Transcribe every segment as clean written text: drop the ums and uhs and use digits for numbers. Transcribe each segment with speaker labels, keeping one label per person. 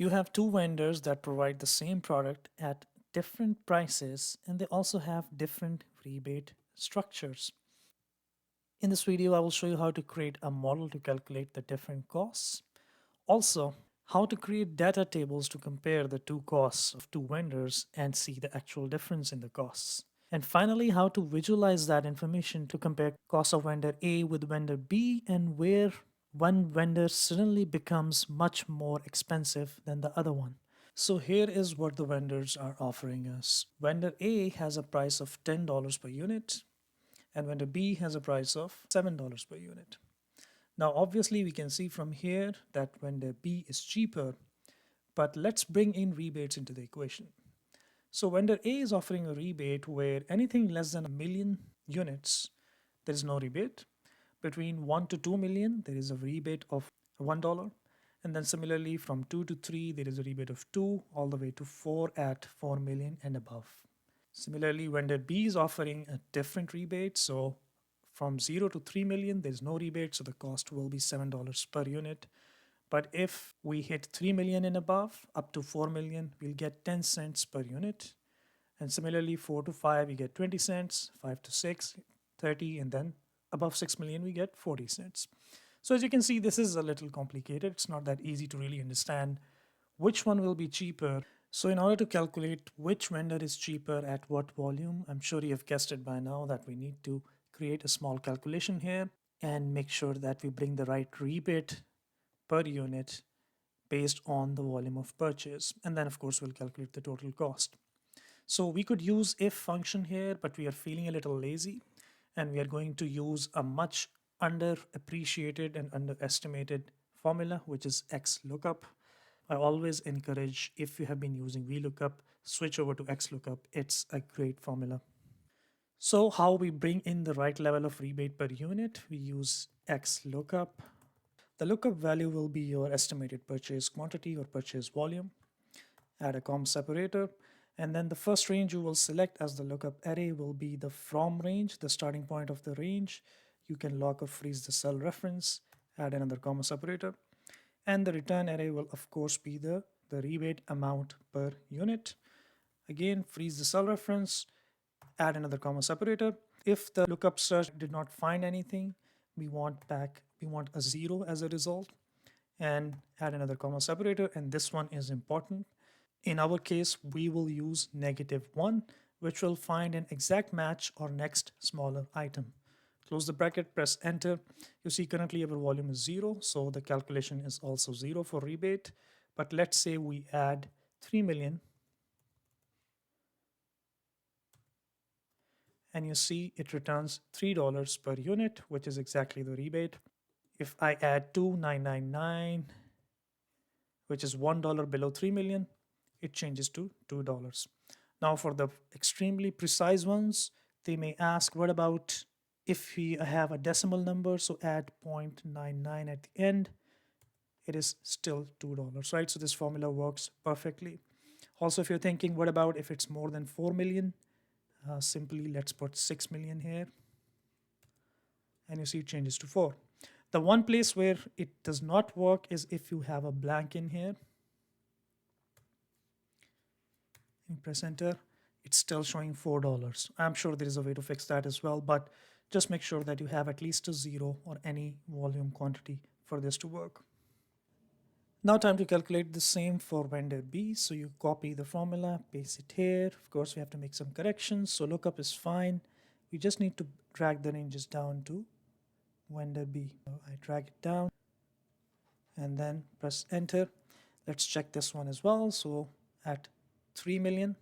Speaker 1: You have two vendors that provide the same product at different prices, and they also have different rebate structures. In this video, I will show you how to create a model to calculate the different costs. Also, how to create data tables to compare the two costs of two vendors and see the actual difference in the costs. And finally, how to visualize that information to compare cost of vendor A with vendor B and where one vendor suddenly becomes much more expensive than the other one. So here is what the vendors are offering us. Vendor A has a price of $10 per unit and vendor B has a price of $7 per unit. Now obviously we can see from here that vendor B is cheaper, but let's bring in rebates into the equation. So vendor A is offering a rebate where anything less than 1 million units, there is no rebate. Between 1 to 2 million, there is a rebate of $1. And then similarly from 2 to 3, there is a rebate of 2 all the way to 4 at 4 million and above. Similarly, vendor B is offering a different rebate. So from 0 to 3 million, there's no rebate. So the cost will be $7 per unit. But if we hit 3 million and above, up to 4 million, we'll get 10 cents per unit. And similarly, 4 to 5, we get 20 cents, 5 to 6, 30, and then above 6 million, we get 40 cents. So as you can see, this is a little complicated. It's not that easy to really understand which one will be cheaper. So in order to calculate which vendor is cheaper at what volume, I'm sure you have guessed it by now that we need to create a small calculation here and make sure that we bring the right rebate per unit based on the volume of purchase. And then of course, we'll calculate the total cost. So we could use if function here, but we are feeling a little lazy and we are going to use a much underappreciated and underestimated formula, which is XLOOKUP. I always encourage, if you have been using VLOOKUP, switch over to XLOOKUP. It's a great formula. So how we bring in the right level of rebate per unit, we use XLOOKUP. The lookup value will be your estimated purchase quantity or purchase volume. Add a comma separator. And then the first range you will select as the lookup array will be the from range, the starting point of the range. You can lock or freeze the cell reference, add another comma separator. And the return array will of course be the rebate amount per unit. Again, freeze the cell reference, add another comma separator. If the lookup search did not find anything, we want a 0 as a result, and add another comma separator. And this one is important. In our case, we will use -1, which will find an exact match or next smaller item. Close the bracket, press enter. You see currently our volume is 0, so the calculation is also 0 for rebate. But let's say we add 3 million. And you see it returns $3 per unit, which is exactly the rebate. If I add 2,999, which is $1 below 3 million, it changes to $2. Now for the extremely precise ones, they may ask, what about if we have a decimal number? So add 0.99 at the end, it is still $2, right? So this formula works perfectly. Also, if you're thinking, what about if it's more than 4 million? Simply let's put 6 million here. And you see it changes to 4. The one place where it does not work is if you have a blank in here. And press enter, it's still showing $4. I'm sure there is a way to fix that as well, but just make sure that you have at least a 0 or any volume quantity for this to work. Now time to calculate the same for vendor B. So you copy the formula, paste it here. Of course, we have to make some corrections. So lookup is fine. We just need to drag the ranges down to vendor B. So I drag it down and then press enter. Let's check this one as well. So at 3 million,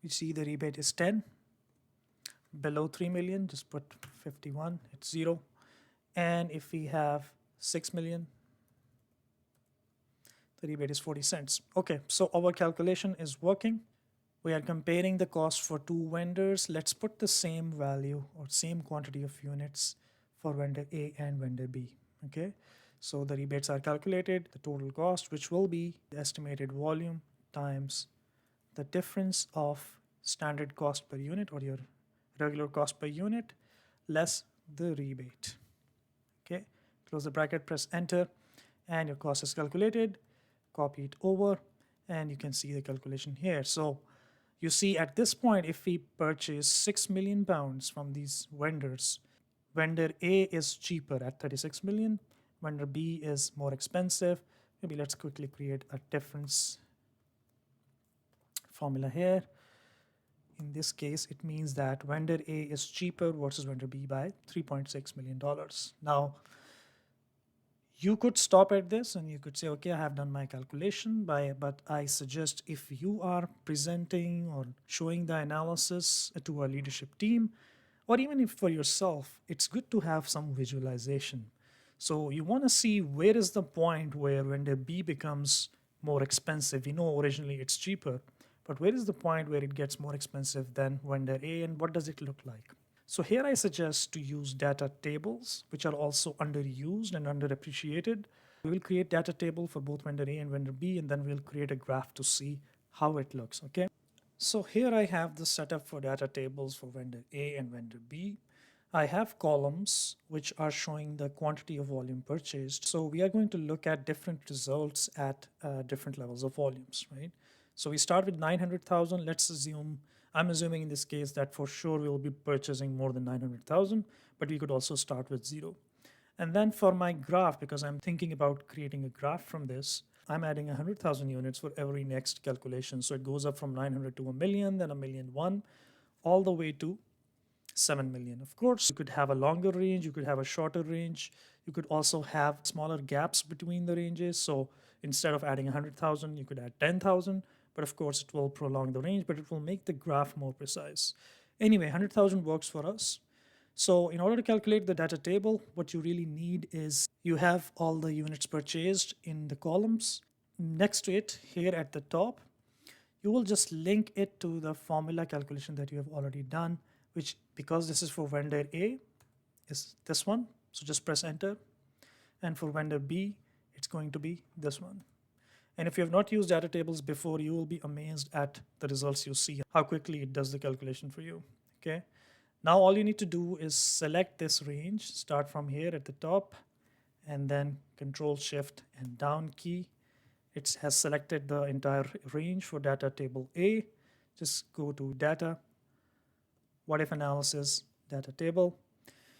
Speaker 1: we see the rebate is 10. Below 3 million, just put 51, it's 0. And if we have 6 million, the rebate is 40 cents. Okay, so our calculation is working. We are comparing the cost for two vendors. Let's put the same value or same quantity of units for vendor A and vendor B. Okay, so the rebates are calculated, the total cost, which will be the estimated volume times the difference of standard cost per unit or your regular cost per unit less the rebate. Okay, close the bracket, press enter, and your cost is calculated. copy it over, and you can see the calculation here. So you see at this point, if we purchase 6 million pounds from these vendors, vendor A is cheaper at 36 million, vendor B is more expensive. Maybe let's quickly create a difference formula here. In this case, it means that vendor A is cheaper versus vendor B by $3.6 million. Now, you could stop at this and you could say, okay, I have done my calculation, but I suggest if you are presenting or showing the analysis to a leadership team, or even if for yourself, it's good to have some visualization. So you want to see where is the point where vendor B becomes more expensive. We know originally it's cheaper, but where is the point where it gets more expensive than vendor A, and what does it look like? So here I suggest to use data tables, which are also underused and underappreciated. We will create data table for both vendor A and vendor B, and then we'll create a graph to see how it looks, okay? So here I have the setup for data tables for vendor A and vendor B. I have columns which are showing the quantity of volume purchased. So we are going to look at different results at different levels of volumes, right? So we start with 900,000. Let's assume, I'm assuming in this case that for sure we will be purchasing more than 900,000, but we could also start with 0. And then for my graph, because I'm thinking about creating a graph from this, I'm adding 100,000 units for every next calculation. So it goes up from 900 to a million, then a million one, all the way to 7 million. Of course, you could have a longer range, you could have a shorter range. You could also have smaller gaps between the ranges. So instead of adding 100,000, you could add 10,000. But of course, it will prolong the range, but it will make the graph more precise. Anyway, 100,000 works for us. So in order to calculate the data table, what you really need is you have all the units purchased in the columns. Next to it, here at the top, you will just link it to the formula calculation that you have already done, which, because this is for vendor A, is this one. So just press enter. And for vendor B, it's going to be this one. And if you have not used data tables before, you will be amazed at the results you see, how quickly it does the calculation for you. Okay. Now all you need to do is select this range, start from here at the top, and then Control Shift and down key. It has selected the entire range for data table A. Just go to data, what if analysis, data table.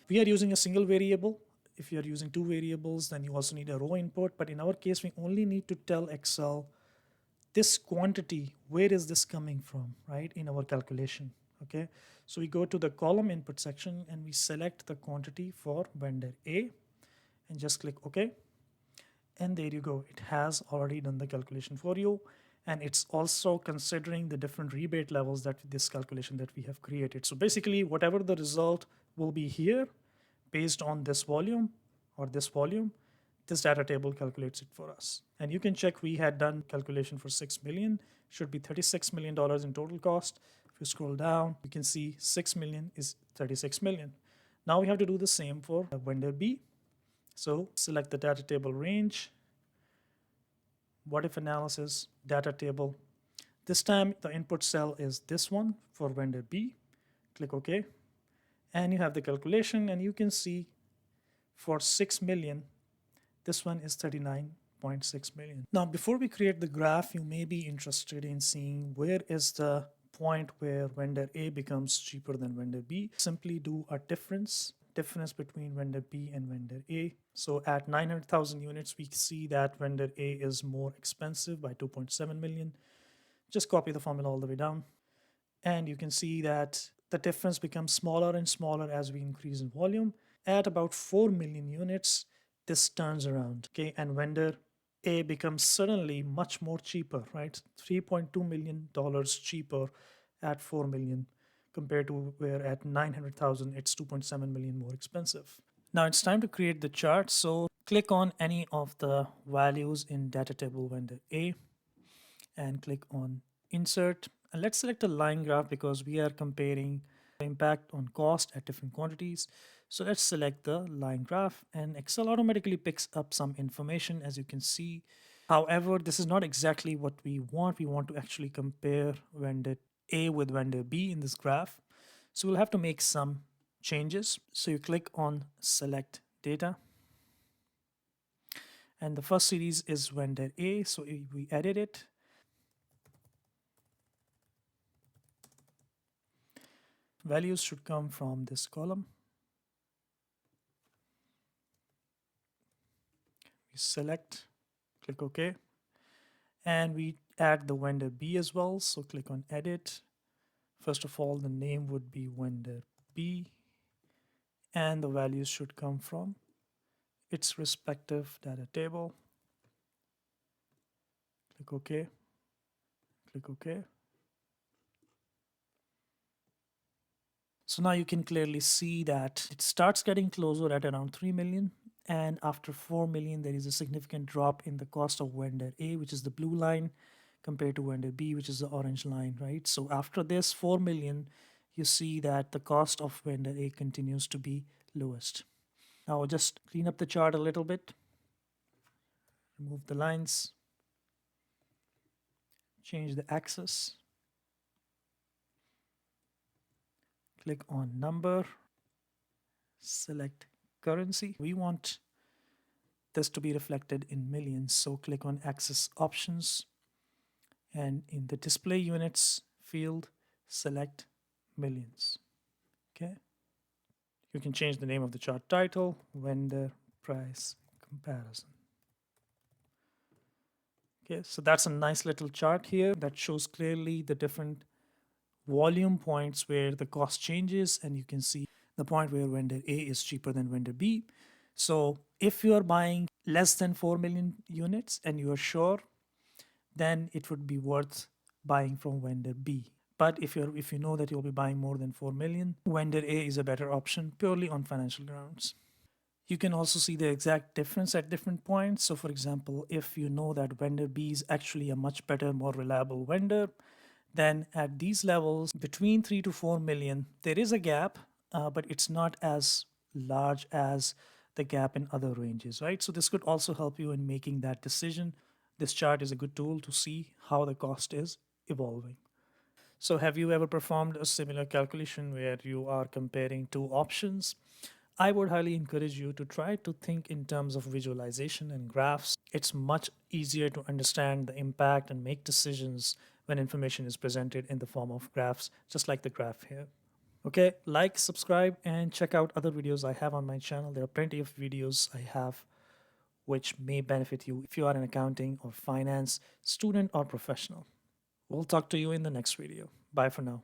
Speaker 1: We are using a single variable. If you are using two variables, then you also need a row input. But in our case, we only need to tell Excel this quantity, where is this coming from, right, in our calculation, okay? So we go to the column input section and we select the quantity for vendor A and just click OK. And there you go. It has already done the calculation for you. And it's also considering the different rebate levels that this calculation that we have created. So basically, whatever the result will be here based on this volume or this volume, this data table calculates it for us. And you can check we had done calculation for 6 million, should be $36 million in total cost. If you scroll down, you can see 6 million is 36 million. Now we have to do the same for vendor B. So select the data table range, what if analysis, data table. This time the input cell is this one for vendor B. Click OK. And you have the calculation, and you can see for 6 million, this one is 39.6 million. Now, before we create the graph, you may be interested in seeing where is the point where vendor A becomes cheaper than vendor B. Simply do a difference between vendor B and vendor A. So at 900,000 units, we see that vendor A is more expensive by 2.7 million. Just copy the formula all the way down. And you can see that the difference becomes smaller and smaller as we increase in volume. At about 4 million units, this turns around, okay? And vendor A becomes suddenly much more cheaper, right? $3.2 million cheaper at 4 million compared to where at 900,000, it's 2.7 million more expensive. Now it's time to create the chart. So click on any of the values in data table vendor A and click on insert. And let's select a line graph because we are comparing the impact on cost at different quantities. So let's select the line graph, and Excel automatically picks up some information, as you can see. However, this is not exactly what we want. We want to actually compare vendor A with vendor B in this graph. So we'll have to make some changes. So you click on select data, And the first series is vendor A, so we edit it. Values should come from this column. We select, click OK, and we add the vendor B as well. So click on edit. First of all, the name would be vendor B, and the values should come from its respective data table. Click OK, click OK. So now you can clearly see that it starts getting closer at around 3 million. And after 4 million, there is a significant drop in the cost of vendor A, which is the blue line, compared to vendor B, which is the orange line, right? So after this 4 million, you see that the cost of vendor A continues to be lowest. Now I'll just clean up the chart a little bit, remove the lines, change the axis, click on number, select currency. We want this to be reflected in millions, so click on axis options, and in the display units field, select millions. Okay. You can change the name of the chart title, vendor price comparison. Okay, so that's a nice little chart here that shows clearly the different volume points where the cost changes, and you can see the point where vendor A is cheaper than vendor B. So if you are buying less than 4 million units and you are sure, then it would be worth buying from vendor B. But if you know that you'll be buying more than 4 million, vendor A is a better option purely on financial grounds. You can also see the exact difference at different points. So for example, if you know that vendor B is actually a much better, more reliable vendor, then at these levels, between 3 to 4 million, there is a gap, but it's not as large as the gap in other ranges, right? So this could also help you in making that decision. This chart is a good tool to see how the cost is evolving. So have you ever performed a similar calculation where you are comparing two options? I would highly encourage you to try to think in terms of visualization and graphs. It's much easier to understand the impact and make decisions when information is presented in the form of graphs, just like the graph here. Okay, like, subscribe, and check out other videos I have on my channel. There are plenty of videos I have which may benefit you if you are an accounting or finance student or professional. We'll talk to you in the next video. Bye for now.